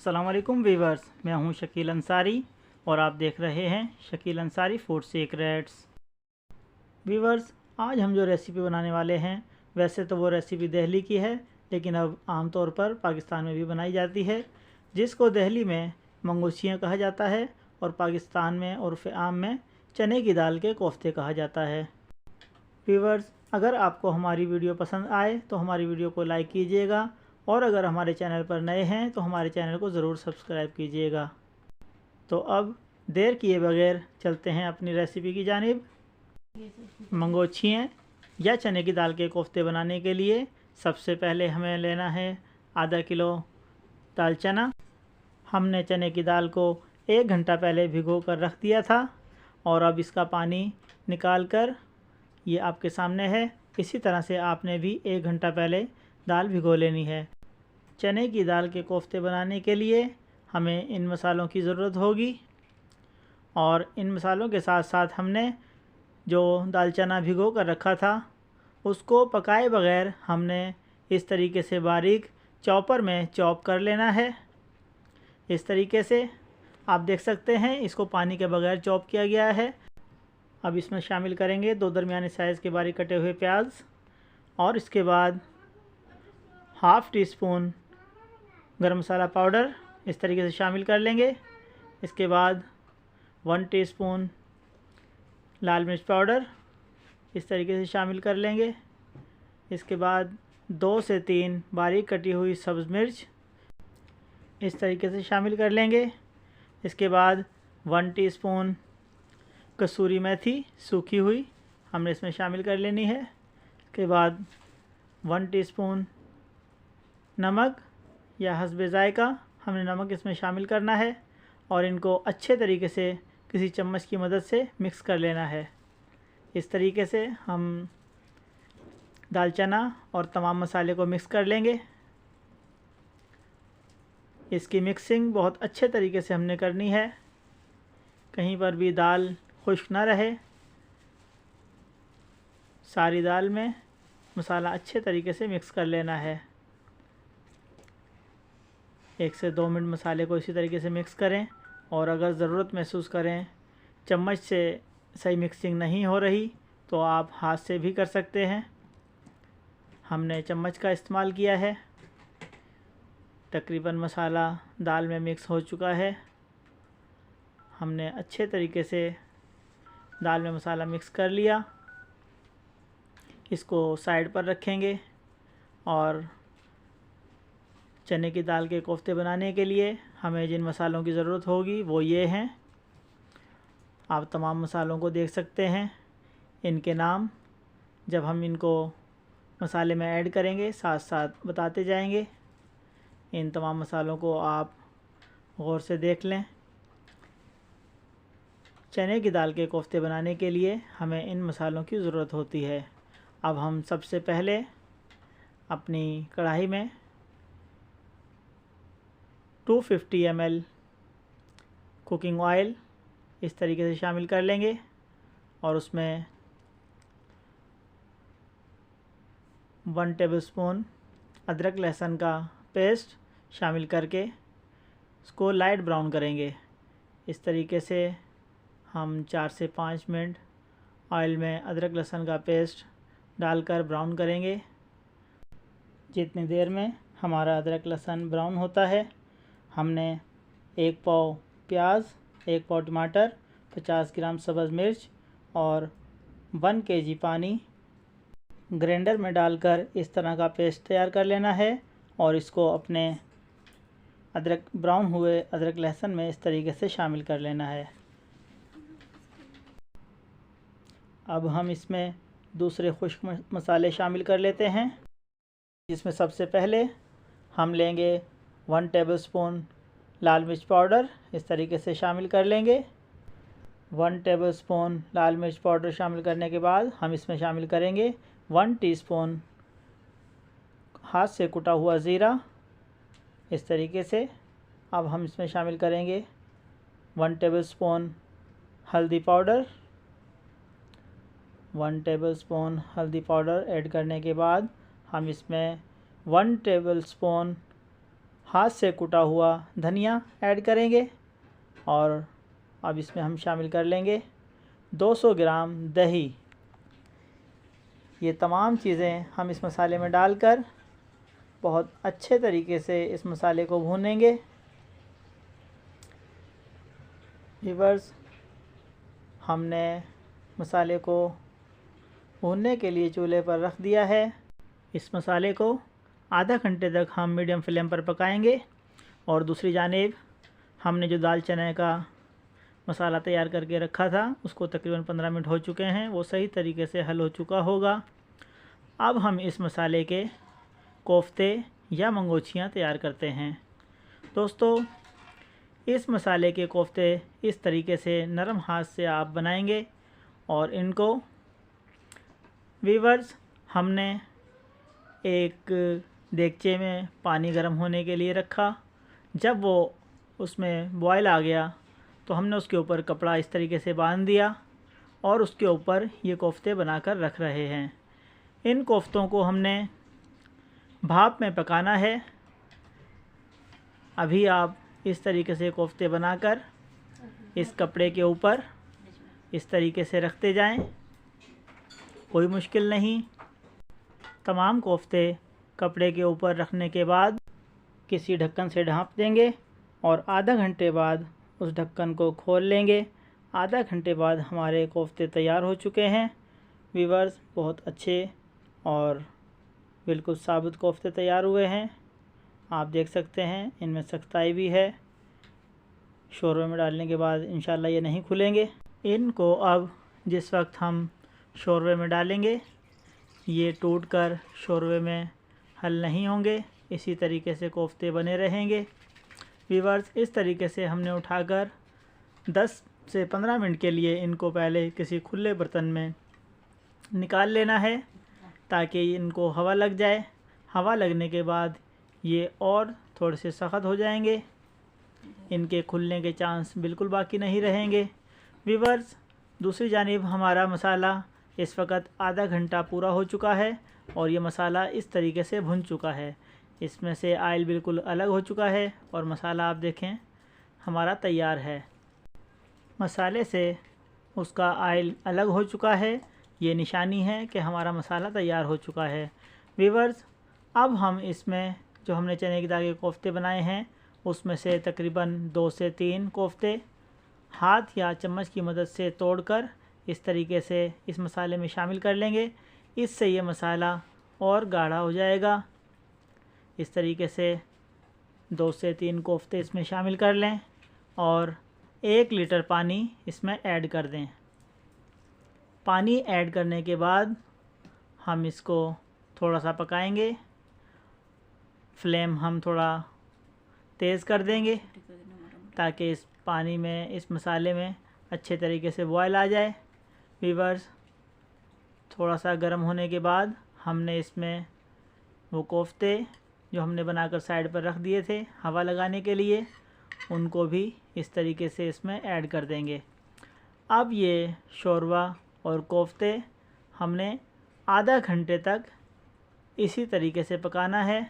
अस्सलाम वालेकुम वीवर्स, मैं हूं शकील अंसारी और आप देख रहे हैं Shakeel Ansari food secrets. Viewers, आज हम जो रेसिपी बनाने वाले हैं वैसे तो वो रेसिपी दिल्ली की है, लेकिन अब आमतौर पर पाकिस्तान में भी बनाई जाती है, जिसको दिल्ली में मंगोछियाँ कहा जाता है और पाकिस्तान में उर्फ़ आम में चने की दाल के कोफ्ते कहा जाता है। वीवर्स, अगर आपको हमारी वीडियो पसंद आए तो हमारी वीडियो को लाइक कीजिएगा और अगर हमारे चैनल पर नए हैं तो हमारे चैनल को ज़रूर सब्सक्राइब कीजिएगा। तो अब देर किए बगैर चलते हैं अपनी रेसिपी की जानिब। मंगोछियाँ या चने की दाल के कोफ्ते बनाने के लिए सबसे पहले हमें लेना है आधा किलो दाल चना। हमने चने की दाल को 1 घंटा पहले भिगो कर रख दिया था और अब इसका पानी निकाल कर ये आपके सामने है। इसी तरह से आपने भी 1 घंटा पहले दाल भिगो लेनी है। चने की दाल के कोफ्ते बनाने के लिए हमें इन मसालों की ज़रूरत होगी और इन मसालों के साथ साथ हमने जो दाल चना भिगो कर रखा था उसको पकाए बगैर हमने इस तरीके से बारीक चॉपर में चॉप कर लेना है। इस तरीके से आप देख सकते हैं, इसको पानी के बगैर चॉप किया गया है। अब इसमें शामिल करेंगे 2 दरमियाने साइज़ के बारीक कटे हुए प्याज और इसके बाद हाफ़ टी स्पून गरम मसाला पाउडर इस तरीके से शामिल कर लेंगे। इसके बाद 1 टीस्पून लाल मिर्च पाउडर इस तरीके से शामिल कर लेंगे। इसके बाद 2 से 3 बारीक कटी हुई सब्ज़ मिर्च इस तरीके से शामिल कर लेंगे। इसके बाद 1 टीस्पून कसूरी मेथी सूखी हुई हमने इसमें शामिल कर लेनी है। इसके बाद 1 टीस्पून नमक या हस्बे ज़ायका हमने नमक इसमें शामिल करना है और इनको अच्छे तरीके से किसी चम्मच की मदद से मिक्स कर लेना है। इस तरीके से हम दाल चना और तमाम मसाले को मिक्स कर लेंगे। इसकी मिक्सिंग बहुत अच्छे तरीके से हमने करनी है, कहीं पर भी दाल खुश्क ना रहे। सारी दाल में मसाला अच्छे तरीके से मिक्स कर लेना है। 1 से 2 मिनट मसाले को इसी तरीके से मिक्स करें और अगर ज़रूरत महसूस करें चम्मच से सही मिक्सिंग नहीं हो रही तो आप हाथ से भी कर सकते हैं। हमने चम्मच का इस्तेमाल किया है। तकरीबन मसाला दाल में मिक्स हो चुका है। हमने अच्छे तरीके से दाल में मसाला मिक्स कर लिया। इसको साइड पर रखेंगे और चने की दाल के कोफ्ते बनाने के लिए हमें जिन मसालों की ज़रूरत होगी वो ये हैं। आप तमाम मसालों को देख सकते हैं, इनके नाम जब हम इनको मसाले में ऐड करेंगे साथ साथ बताते जाएंगे। इन तमाम मसालों को आप गौर से देख लें। चने की दाल के कोफ्ते बनाने के लिए हमें इन मसालों की ज़रूरत होती है। अब हम सबसे पहले अपनी कढ़ाई में 250 ml कुकिंग ऑयल इस तरीके से शामिल कर लेंगे और उसमें 1 टेबलस्पून अदरक लहसुन का पेस्ट शामिल करके इसको लाइट ब्राउन करेंगे। इस तरीके से हम 4 से 5 मिनट ऑयल में अदरक लहसुन का पेस्ट डालकर ब्राउन करेंगे। जितनी देर में हमारा अदरक लहसुन ब्राउन होता है, हमने 1 पाव प्याज, 1 पाव टमाटर, 50 ग्राम सब्ज़ मिर्च और 1 केजी पानी ग्राइंडर में डालकर इस तरह का पेस्ट तैयार कर लेना है और इसको अपने ब्राउन हुए अदरक लहसुन में इस तरीके से शामिल कर लेना है। अब हम इसमें दूसरे खुश्क मसाले शामिल कर लेते हैं, जिसमें सबसे पहले हम लेंगे 1 टेबलस्पून लाल मिर्च पाउडर इस तरीके से शामिल कर लेंगे। 1 टेबलस्पून लाल मिर्च पाउडर शामिल करने के बाद हम इसमें शामिल करेंगे 1 टीस्पून हाथ से कुटा हुआ ज़ीरा इस तरीके से। अब हम इसमें शामिल करेंगे 1 टेबलस्पून हल्दी पाउडर। 1 टेबलस्पून हल्दी पाउडर ऐड करने के बाद हम इसमें 1 टेबलस्पून हाथ से कुटा हुआ धनिया ऐड करेंगे और अब इसमें हम शामिल कर लेंगे 200 ग्राम दही। ये तमाम चीज़ें हम इस मसाले में डालकर बहुत अच्छे तरीके से इस मसाले को भूनेंगे। व्यूअर्स, हमने मसाले को भूनने के लिए चूल्हे पर रख दिया है। इस मसाले को आधा घंटे तक हम मीडियम फ्लेम पर पकाएंगे और दूसरी जानिब हमने जो दाल चने का मसाला तैयार करके रखा था उसको तकरीबन 15 मिनट हो चुके हैं, वो सही तरीके से हल हो चुका होगा। अब हम इस मसाले के कोफ्ते या मंगोछियाँ तैयार करते हैं। दोस्तों, इस मसाले के कोफ्ते इस तरीके से नरम हाथ से आप बनाएंगे और इनको व्यूअर्स, हमने एक देगचे में पानी गर्म होने के लिए रखा। जब वो उसमें बॉयल आ गया तो हमने उसके ऊपर कपड़ा इस तरीके से बांध दिया और उसके ऊपर ये कोफ्ते बनाकर रख रहे हैं। इन कोफ्तों को हमने भाप में पकाना है। अभी आप इस तरीके से कोफ्ते बनाकर इस कपड़े के ऊपर इस तरीके से रखते जाएं, कोई मुश्किल नहीं। तमाम कोफ्ते कपड़े के ऊपर रखने के बाद किसी ढक्कन से ढाँप देंगे और आधा घंटे बाद उस ढक्कन को खोल लेंगे। आधा घंटे बाद हमारे कोफ्ते तैयार हो चुके हैं। व्यूअर्स, बहुत अच्छे और बिल्कुल साबुत कोफ्ते तैयार हुए हैं। आप देख सकते हैं इनमें सख्ताई भी है। शोरबे में डालने के बाद इंशाल्लाह ये नहीं खुलेंगे। इनको अब जिस वक्त हम शोरबे में डालेंगे ये टूटकर शोरबे में हल नहीं होंगे, इसी तरीके से कोफ्ते बने रहेंगे। व्यूअर्स, इस तरीके से हमने उठाकर 10 से 15 मिनट के लिए इनको पहले किसी खुले बर्तन में निकाल लेना है ताकि इनको हवा लग जाए। हवा लगने के बाद ये और थोड़े से सख्त हो जाएंगे, इनके खुलने के चांस बिल्कुल बाकी नहीं रहेंगे। व्यूअर्स, दूसरी जानिब हमारा मसाला इस वक्त आधा घंटा पूरा हो चुका है और ये मसाला इस तरीके से भुन चुका है। इसमें से आयल बिल्कुल अलग हो चुका है और मसाला आप देखें हमारा तैयार है। मसाले से उसका आयल अलग हो चुका है, ये निशानी है कि हमारा मसाला तैयार हो चुका है। व्यूअर्स, अब हम इसमें जो हमने चने की दाल के कोफ्ते बनाए हैं उसमें से तकरीबन 2 से 3 कोफ्ते हाथ या चम्मच की मदद से तोड़कर इस तरीके से इस मसाले में शामिल कर लेंगे। इससे ये मसाला और गाढ़ा हो जाएगा। इस तरीके से 2 से 3 कोफ्ते इसमें शामिल कर लें और 1 लीटर पानी इसमें ऐड कर दें। पानी ऐड करने के बाद हम इसको थोड़ा सा पकाएंगे। फ्लेम हम थोड़ा तेज़ कर देंगे ताकि इस पानी में, इस मसाले में अच्छे तरीके से बॉयल आ जाए। व्यूअर्स, थोड़ा सा गर्म होने के बाद हमने इसमें वो कोफ्ते जो हमने बनाकर साइड पर रख दिए थे हवा लगाने के लिए, उनको भी इस तरीके से इसमें ऐड कर देंगे। अब ये शोरबा और कोफ्ते हमने आधा घंटे तक इसी तरीके से पकाना है।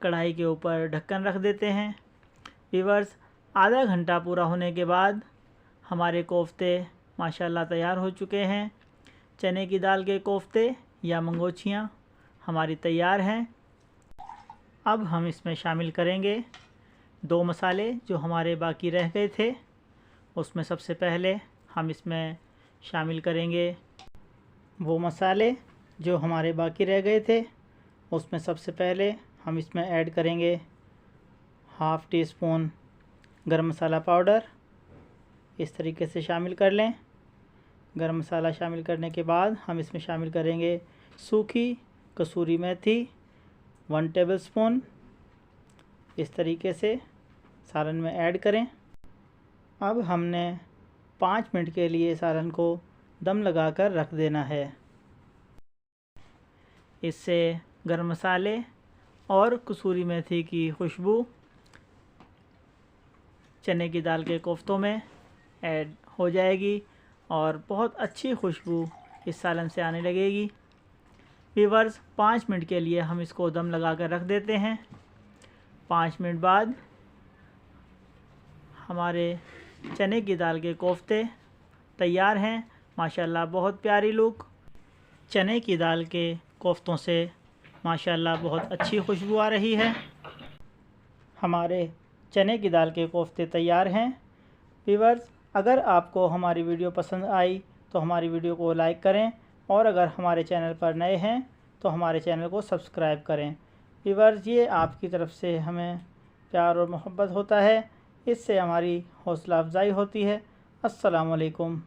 कढ़ाई के ऊपर ढक्कन रख देते हैं। व्यूअर्स, आधा घंटा पूरा होने के बाद हमारे कोफ्ते माशाल्लाह तैयार हो चुके हैं। चने की दाल के कोफ्ते या मंगोछियाँ हमारी तैयार हैं। अब हम इसमें शामिल करेंगे 2 मसाले जो हमारे बाकी रह गए थे। उसमें सबसे पहले हम इसमें शामिल करेंगे वो मसाले जो हमारे बाकी रह गए थे। उसमें सबसे पहले हम इसमें ऐड करेंगे 1/2 टीस्पून गरम मसाला पाउडर। इस तरीके से शामिल कर लें। गरम मसाला शामिल करने के बाद हम इसमें शामिल करेंगे सूखी कसूरी मेथी 1 टेबलस्पून। इस तरीके से सालन में ऐड करें। अब हमने 5 मिनट के लिए सालन को दम लगाकर रख देना है। इससे गरम मसाले और कसूरी मेथी की खुशबू चने की दाल के कोफ्तों में ऐड हो जाएगी और बहुत अच्छी खुशबू इस सालन से आने लगेगी। व्यूअर्स, 5 मिनट के लिए हम इसको दम लगा कर रख देते हैं। 5 मिनट बाद हमारे चने की दाल के कोफ्ते तैयार हैं। माशाल्लाह बहुत प्यारी लुक। चने की दाल के कोफ्तों से माशाल्लाह बहुत अच्छी खुशबू आ रही है। हमारे चने की दाल के कोफ्ते तैयार हैं। व्यूअर्स, अगर आपको हमारी वीडियो पसंद आई तो हमारी वीडियो को लाइक करें और अगर हमारे चैनल पर नए हैं तो हमारे चैनल को सब्सक्राइब करें। व्यूअर्स, ये आपकी तरफ से हमें प्यार और मोहब्बत होता है, इससे हमारी हौसला अफजाई होती है। अस्सलामु अलैकुम।